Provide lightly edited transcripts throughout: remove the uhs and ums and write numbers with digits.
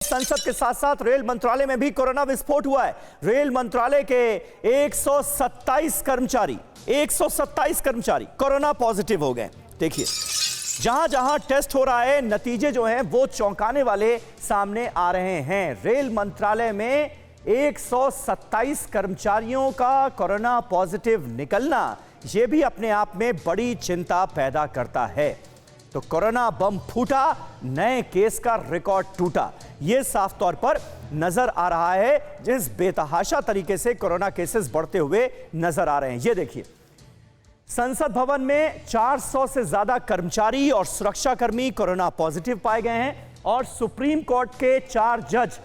संसद के साथ साथ रेल मंत्रालय में भी कोरोना विस्फोट हुआ है। रेल मंत्रालय के 127 कर्मचारी कोरोना पॉजिटिव हो गए। देखिए, जहां जहां टेस्ट हो रहा है, नतीजे जो हैं वो चौंकाने वाले सामने आ रहे हैं। रेल मंत्रालय में 127 कर्मचारियों का कोरोना पॉजिटिव निकलना, यह भी अपने आप में बड़ी चिंता पैदा करता है। तो कोरोना बम फूटा, नए केस का रिकॉर्ड टूटा, यह साफ तौर पर नजर आ रहा है। जिस बेतहाशा तरीके से कोरोना केसेस बढ़ते हुए नजर आ रहे हैं, यह देखिए, संसद भवन में 400 से ज्यादा कर्मचारी और सुरक्षाकर्मी कोरोना पॉजिटिव पाए गए हैं और सुप्रीम कोर्ट के 4 जज,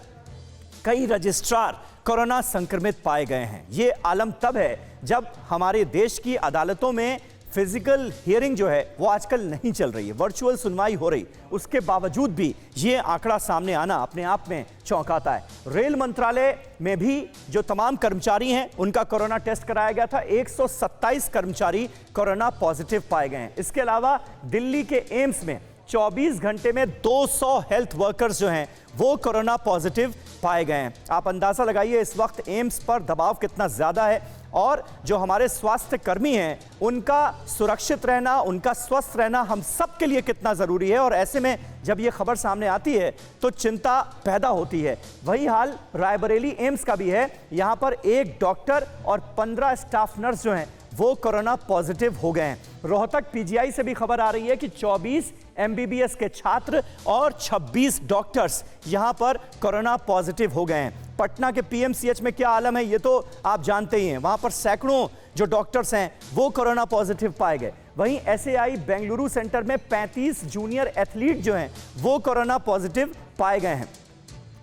कई रजिस्ट्रार कोरोना संक्रमित पाए गए हैं। यह आलम तब है जब हमारे देश की अदालतों में फिजिकल हियरिंग जो है वो आजकल नहीं चल रही है, वर्चुअल सुनवाई हो रही। उसके बावजूद भी ये आंकड़ा सामने आना अपने आप में चौंकाता है। रेल मंत्रालय में भी जो तमाम कर्मचारी हैं उनका कोरोना टेस्ट कराया गया था। 127 कर्मचारी कोरोना पॉजिटिव पाए गए हैं। इसके अलावा दिल्ली के एम्स में 24 घंटे में 200 हेल्थ वर्कर्स जो हैं वो कोरोना पॉजिटिव पाए गए हैं। आप अंदाजा लगाइए इस वक्त एम्स पर दबाव कितना ज्यादा है और जो हमारे स्वास्थ्य कर्मी हैं उनका सुरक्षित रहना, उनका स्वस्थ रहना हम सब के लिए कितना जरूरी है। और ऐसे में जब ये खबर सामने आती है तो चिंता पैदा होती है। वही हाल रायबरेली एम्स का भी है। यहां पर एक डॉक्टर और 15 स्टाफ नर्स जो हैं वो कोरोना पॉजिटिव हो गए हैं। रोहतक पीजीआई से भी खबर आ रही है कि 24 एमबीबीएस के छात्र और 26 डॉक्टर्स यहां पर कोरोना पॉजिटिव हो गए हैं। पटना के पीएमसीएच में क्या आलम है ये तो आप जानते ही हैं। वहां पर सैकड़ों जो डॉक्टर्स हैं वो कोरोना पॉजिटिव पाए गए। वहीं एसएआई बेंगलुरु सेंटर में 35 जूनियर एथलीट जो हैं वो कोरोना पॉजिटिव पाए गए हैं।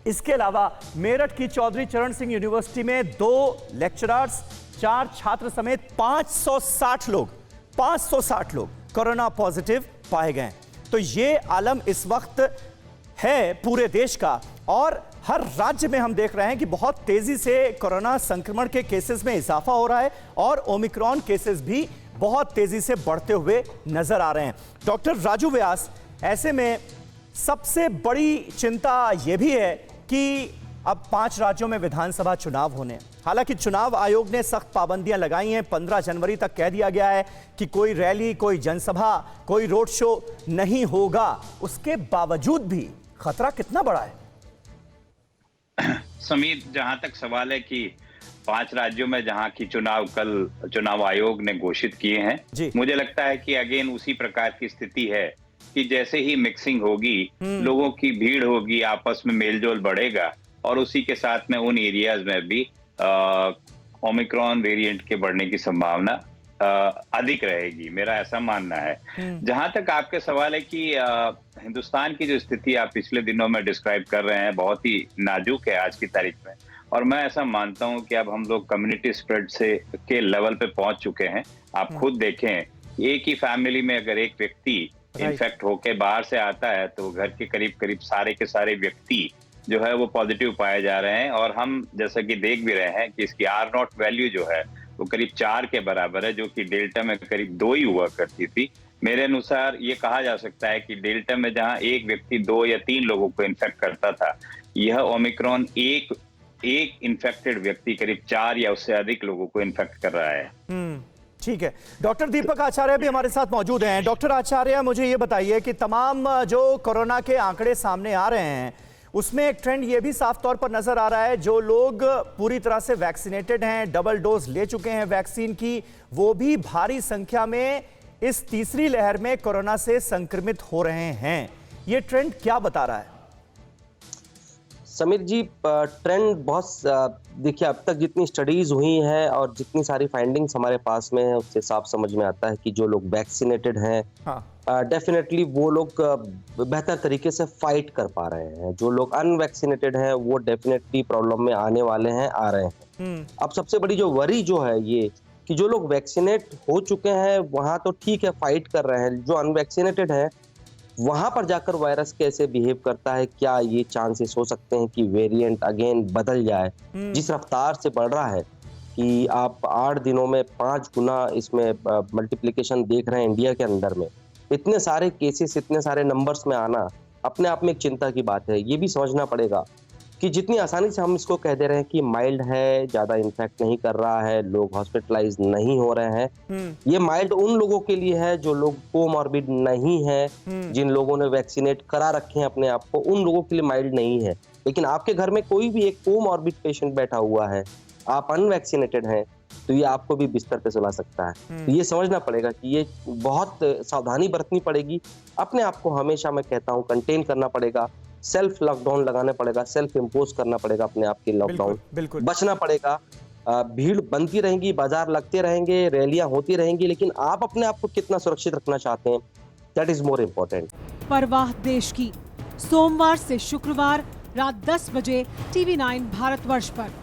इसके अलावा मेरठ की चौधरी चरण सिंह यूनिवर्सिटी में 2 लेक्चरर्स, 4 छात्र समेत 560 लोग कोरोना पॉजिटिव पाए गए। तो ये आलम इस वक्त है पूरे देश का और हर राज्य में हम देख रहे हैं कि बहुत तेजी से कोरोना संक्रमण के केसेस में इजाफा हो रहा है और ओमिक्रॉन केसेस भी बहुत तेजी से बढ़ते हुए नजर आ रहे हैं। डॉक्टर राजू व्यास, ऐसे में सबसे बड़ी चिंता यह भी है कि अब 5 राज्यों में विधानसभा चुनाव होने हैं। हालांकि चुनाव आयोग ने सख्त पाबंदियां लगाई हैं। 15 जनवरी तक कह दिया गया है कि कोई रैली, कोई जनसभा, कोई रोड शो नहीं होगा। उसके बावजूद भी खतरा कितना बड़ा है? समीर, जहां तक सवाल है कि 5 राज्यों में जहां की चुनाव कल चुनाव आयोग ने घोषित किए हैं, मुझे लगता है कि अगेन उसी प्रकार की स्थिति है कि जैसे ही मिक्सिंग होगी, लोगों की भीड़ होगी, आपस में मेलजोल बढ़ेगा और उसी के साथ में उन एरियाज में भी ओमिक्रॉन वेरिएंट के बढ़ने की संभावना अधिक रहेगी। मेरा ऐसा मानना है। जहां तक आपके सवाल है कि हिंदुस्तान की जो स्थिति आप पिछले दिनों में डिस्क्राइब कर रहे हैं बहुत ही नाजुक है आज की तारीख में, और मैं ऐसा मानता हूं कि अब हम लोग कम्युनिटी स्प्रेड से के लेवल पे पहुंच चुके हैं। आप खुद देखें, एक ही फैमिली में अगर एक व्यक्ति इन्फेक्ट होके बाहर से आता है तो घर के करीब करीब सारे के सारे व्यक्ति जो है वो पॉजिटिव पाए जा रहे हैं। और हम जैसा कि देख भी रहे हैं कि इसकी R0 वैल्यू जो है वो करीब 4 के बराबर है, जो कि डेल्टा में करीब 2 ही हुआ करती थी। मेरे अनुसार ये कहा जा सकता है कि डेल्टा में जहां एक व्यक्ति 2 या 3 लोगों को इन्फेक्ट करता था, यह ओमिक्रॉन एक इन्फेक्टेड व्यक्ति करीब 4 या उससे अधिक लोगों को इन्फेक्ट कर रहा है। ठीक है। डॉक्टर दीपक आचार्य भी हमारे साथ मौजूद हैं। डॉक्टर आचार्य, मुझे ये बताइए कि तमाम जो कोरोना के आंकड़े सामने आ रहे हैं उसमें एक ट्रेंड ये भी साफ तौर पर नजर आ रहा है, जो लोग पूरी तरह से वैक्सीनेटेड हैं, डबल डोज ले चुके हैं वैक्सीन की, वो भी भारी संख्या में इस तीसरी लहर में कोरोना से संक्रमित हो रहे हैं। ये ट्रेंड क्या बता रहा है? समीर जी, ट्रेंड बहुत देखिए, अब तक जितनी स्टडीज हुई हैं और जितनी सारी फाइंडिंग्स हमारे पास में है उससे साफ समझ में आता है कि जो लोग वैक्सीनेटेड हैं डेफिनेटली वो लोग बेहतर तरीके से फाइट कर पा रहे हैं। जो लोग अनवैक्सीनेटेड हैं वो डेफिनेटली प्रॉब्लम में आने वाले हैं, आ रहे हैं। अब सबसे बड़ी जो वरी जो है ये कि जो लोग वैक्सीनेट हो चुके हैं वहां तो ठीक है, फाइट कर रहे हैं। जो अनवैक्सीनेटेड है वहां पर जाकर वायरस कैसे बिहेव करता है, क्या ये चांसेस हो सकते हैं कि वेरिएंट अगेन बदल जाए? जिस रफ्तार से बढ़ रहा है कि आप 8 दिनों में 5 गुना इसमें मल्टीप्लिकेशन देख रहे हैं इंडिया के अंदर में, इतने सारे केसेस, इतने सारे नंबर्स में आना अपने आप में एक चिंता की बात है। ये भी समझना पड़ेगा कि जितनी आसानी से हम इसको कह दे रहे हैं कि माइल्ड है, ज्यादा इन्फेक्ट नहीं कर रहा है, लोग हॉस्पिटलाइज नहीं हो रहे हैं, ये माइल्ड उन लोगों के लिए है जो लोग कोमॉर्बिड नहीं है, जिन लोगों ने वैक्सीनेट करा रखे हैं अपने आप को, उन लोगों के लिए माइल्ड नहीं है। लेकिन आपके घर में कोई भी एक कोमॉर्बिड पेशेंट बैठा हुआ है, आप अनवैक्सीनेटेड हैं, तो ये आपको भी बिस्तर पे सुला सकता है। तो ये समझना पड़ेगा कि ये बहुत सावधानी बरतनी पड़ेगी। अपने आप को हमेशा मैं कहता हूँ कंटेन करना पड़ेगा, सेल्फ लॉकडाउन लगाना पड़ेगा, सेल्फ इम्पोज करना पड़ेगा अपने आप के लॉकडाउन, बिल्कुल बचना पड़ेगा। भीड़ बनती रहेंगी, बाजार लगते रहेंगे, रैलियां होती रहेंगी, लेकिन आप अपने आप को कितना सुरक्षित रखना चाहते हैं, दैट इज मोर इम्पोर्टेंट। परवाह देश की, सोमवार से शुक्रवार रात 10 बजे TV9 भारतवर्ष पर।